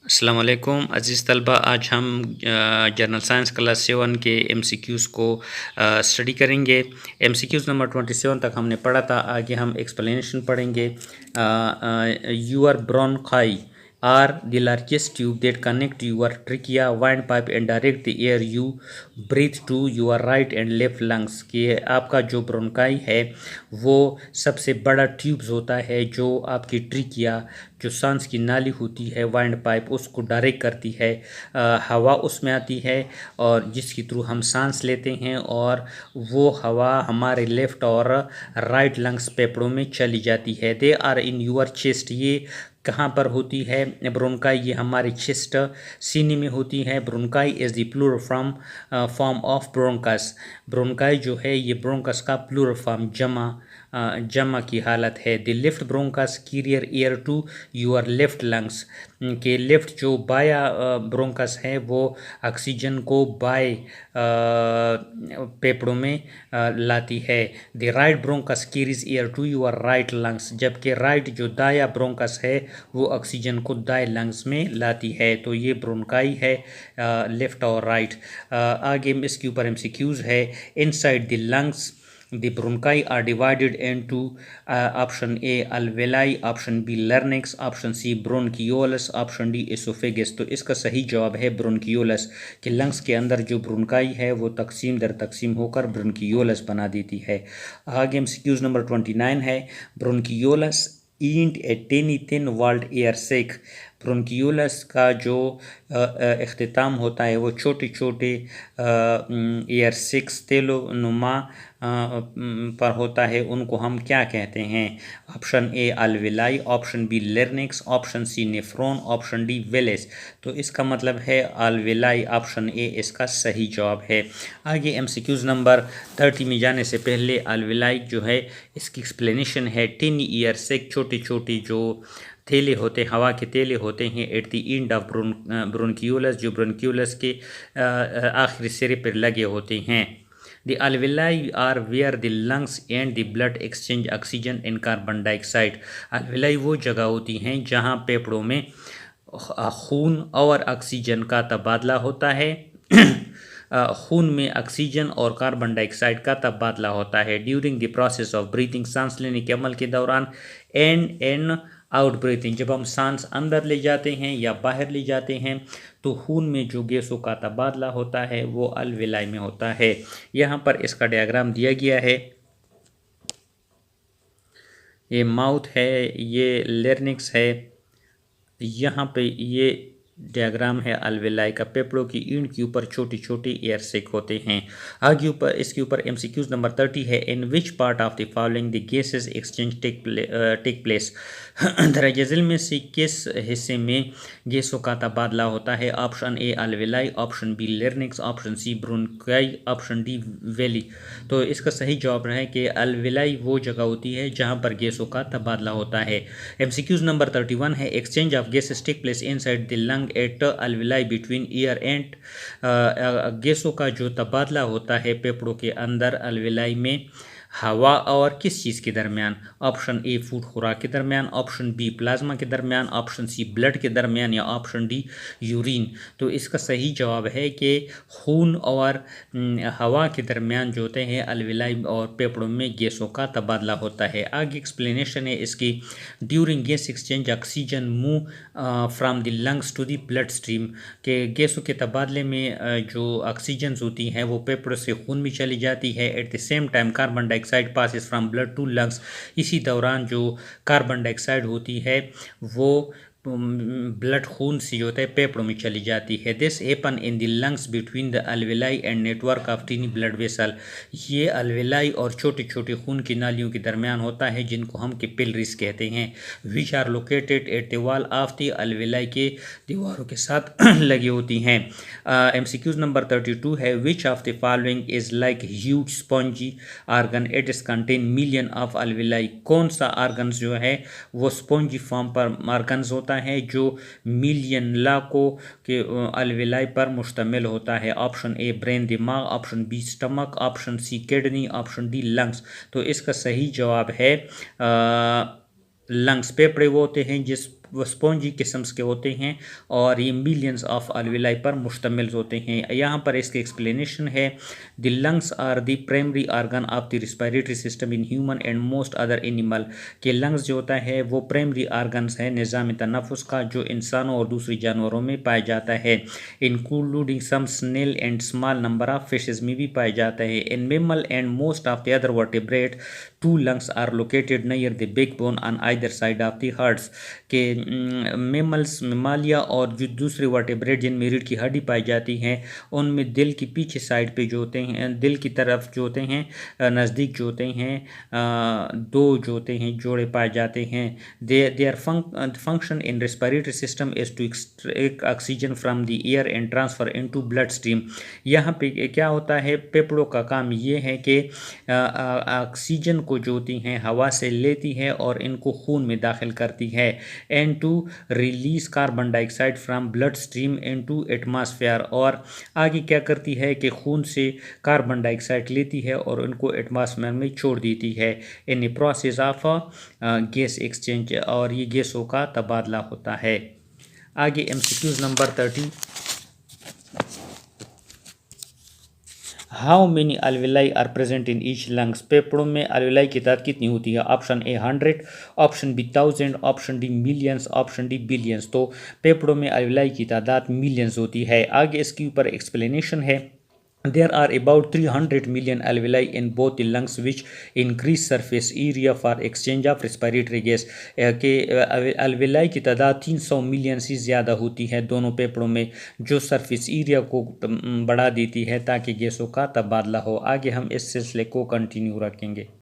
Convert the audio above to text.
अस्सलाम वालेकुम अज़ीज़ तलबा। आज हम जनरल साइंस क्लास 7 के MCQs को स्टडी करेंगे। MCQs नंबर 27 तक हमने पढ़ा था। आगे हम एक्सप्लेनेशन पढ़ेंगे। Your bronchi are the largest tube that connect your trachea, windpipe and direct the air you breathe to your right and left lungs। कि आपका जो ब्रोंकाई है वो सबसे बड़ा ट्यूब्स होता है जो आपकी ट्रिकिया, जो सांस की नाली होती है, वाइंड पाइप, उसको डायरेक्ट करती है। हवा उसमें आती है और जिसके थ्रू हम सांस लेते हैं और वो हवा हमारे लेफ़्ट और राइट लंग्स फेफड़ों में चली जाती है। They are in your chest. ये कहाँ पर होती है ब्रोंकाई? ये हमारे चेस्ट सीने में होती है। Bronchi is the plural form of bronchus. Bronchi जो है ये ब्रोंकस का प्लूरल फॉर्म जमा की हालत है। The left bronchus carries air to your left lungs. के लेफ्ट जो बाया ब्रोंकस है वो ऑक्सीजन को बाएं फेफड़ों में लाती है। The right bronchus carries air to your right lungs. जबकि राइट जो दाया ब्रोंकस है वो ऑक्सीजन को दाएं लंग्स में लाती है। तो ये ब्रोंकाई है लेफ्ट और राइट। आगे इसके ऊपर MCQs है। Inside the lungs the bronchi are divided into option A alveoli, option B larynx, option C bronchioles, option D esophagus। तो इसका सही जवाब है bronchioles। कि लंग्स के अंदर जो ब्रोंकाई है वो तकसीम दर तकसीम होकर bronchioles बना देती है। आगे MCQs नंबर 29 है। bronchioles ईंट ए टेनी थिन वॉल्ड एयर सेक। ब्रोंकियोलस का जो अख्तिताम होता है वो छोटे छोटे एयर सिक्स तेलो नुमा पर होता है। उनको हम क्या कहते हैं? Option A alveoli, option B larynx, option C nephron, option D villus. तो इसका मतलब है अल्वेलाई। ऑप्शन ए इसका सही जवाब है। आगे MCQs नंबर 30 में जाने से पहले अल्वेलाई जो है इसकी एक्सप्लेनेशन है। टिन ईयर से छोटे छोटे जो थैले होते हैं, हवा के थैले होते हैं एट द एंड ऑफ ब्रोंकियोलस, जो ब्रोंकियोलस के आखिरी सिरे पर लगे होते हैं। The alveoli are where the lungs and the blood exchange oxygen and carbon dioxide। alveoli वो जगह होती हैं जहाँ फेफड़ों में खून और ऑक्सीजन का तबादला होता है। खून में ऑक्सीजन और कार्बन डाइऑक्साइड का तबादला होता है during the process of breathing, सांस लेने के अमल के दौरान। एंड आउट ब्रीथिंग, जब हम सांस अंदर ले जाते हैं या बाहर ले जाते हैं तो खून में जो गैसों का तबादला होता है वो अल्वेलाई में होता है। यहाँ पर इसका डायग्राम दिया गया है। ये माउथ है, ये लेर्निक्स है। यहाँ पे ये डायग्राम है अल्वेलाई का। फेफड़ों की ईंट के ऊपर छोटी छोटी एयर सेक होते हैं। आगे ऊपर इसके ऊपर MCQs नंबर 30 है। In which part of the following the gases exchange take place. दरअसल झील में से किस हिस्से में गैसों का तबादला होता है? Option A alveoli, option B larynx, option C bronchi, option D villi. तो इसका सही जवाब है कि अल्वेलाई वो जगह होती है जहाँ पर गैसों का तबादला होता है। MCQs नंबर 31 है। Exchange of gases take place inside the lung at alveoli between air and. गैसों का जो तबादला होता है फेफड़ों के अंदर अल्वेलाई में हवा और किस चीज़ के दरमियान? ऑप्शन ए फूड खुराक के दरमियान, ऑप्शन बी प्लाज्मा के दरमियान, ऑप्शन सी ब्लड के दरमियान या ऑप्शन डी यूरिन। तो इसका सही जवाब है कि खून और हवा के दरमियान जो होते हैं अल्वेलाई और फेफड़ों में गैसों का तबादला होता है। आगे एक्सप्लेनेशन है इसकी। During gas exchange oxygen move from the lungs to the blood stream. के गैसों के तबादले में जो ऑक्सीजन होती हैं वो फेफड़ों से खून में चली जाती है। At the same time carbon dioxide passes from blood to lungs. इसी दौरान जो कार्बन डाइऑक्साइड होती है वो ब्लड खून से जो होता है फेफड़ों में चली जाती है। This happen in the lungs between the alveoli and network of tiny blood vessel. ये अल्वेलाई और छोटे छोटे खून की नालियों के दरमियान होता है जिनको हम कैपिलरीज कहते हैं। Which are located at the wall of the alveoli, के दीवारों के साथ लगी होती हैं। MCQs नंबर 32 है। Which of the following is like huge spongy organ, it is contain million of alveoli. कौन सा आर्गन जो है वो स्पॉन्जी फॉर्म पर आर्गन्स होता है जो मिलियन लाखों के अल्वेलाई पर मुश्तमिल होता है। ऑप्शन ए ब्रेन दिमाग, option B stomach, option C kidney, option D lungs. तो इसका सही जवाब है लंग्स। फेफड़े वो होते हैं स्पॉन्जी किस्म्स के होते हैं और ये मिलियंस ऑफ alveoli पर मुश्तमिल होते हैं। यहाँ पर इसके एक्सप्लेनेशन है, the lungs are the primary organ of the respiratory system in human and most other animal. के लंग्स जो होता है वो प्राइमरी आर्गन्स है निज़ाम तनफ़ुस का, जो इंसानों और दूसरी जानवरों में पाया जाता है, including some snail and small number of fishes में भी पाया जाता है। In mammal and most of the other vertebrate, two lungs are located near the big bone on either side of the hearts. के मेमल्स, मेमालिया और जो दूसरे vertebrate जिनमें रीढ़ की हड्डी पाई जाती है, उनमें दिल की पीछे साइड पे जो होते हैं, दिल की तरफ जो होते हैं, नज़दीक जो होते हैं, दो जो होते हैं जोड़े पाए जाते हैं। Their function in respiratory system is to extract oxygen from the air and transfer into blood stream. यहाँ पे क्या होता है, फेफड़ों का काम ये है कि ऑक्सीजन को जो होती हैं हवा से लेती है और इनको खून में दाखिल करती है, and to release carbon dioxide from blood stream into atmosphere. और आगे क्या करती है कि खून से कार्बन डाइऑक्साइड लेती है और उनको एटमॉस्फेयर में छोड़ देती है in a process of gas exchange, और ये गैसों का तबादला होता है। आगे MCQs number 30। How many alveoli are present in each lungs. फेफड़ों में alveoli की तादाद कितनी होती है? Option A 100, option B 1000, option D millions, option D billions. तो फेफड़ों में alveoli की तादाद मिलियंस होती है। आगे इसके ऊपर एक्सप्लेनेशन है, there are about 300 million alveoli in both the lungs which increase surface area for exchange of respiratory gas। के alveoli की तादाद 300 मिलियन से ज़्यादा होती है दोनों फेफड़ों में, जो सरफेस एरिया को बढ़ा देती है ताकि गैसों का तबादला हो। आगे हम इस सिलसिले को कंटिन्यू रखेंगे।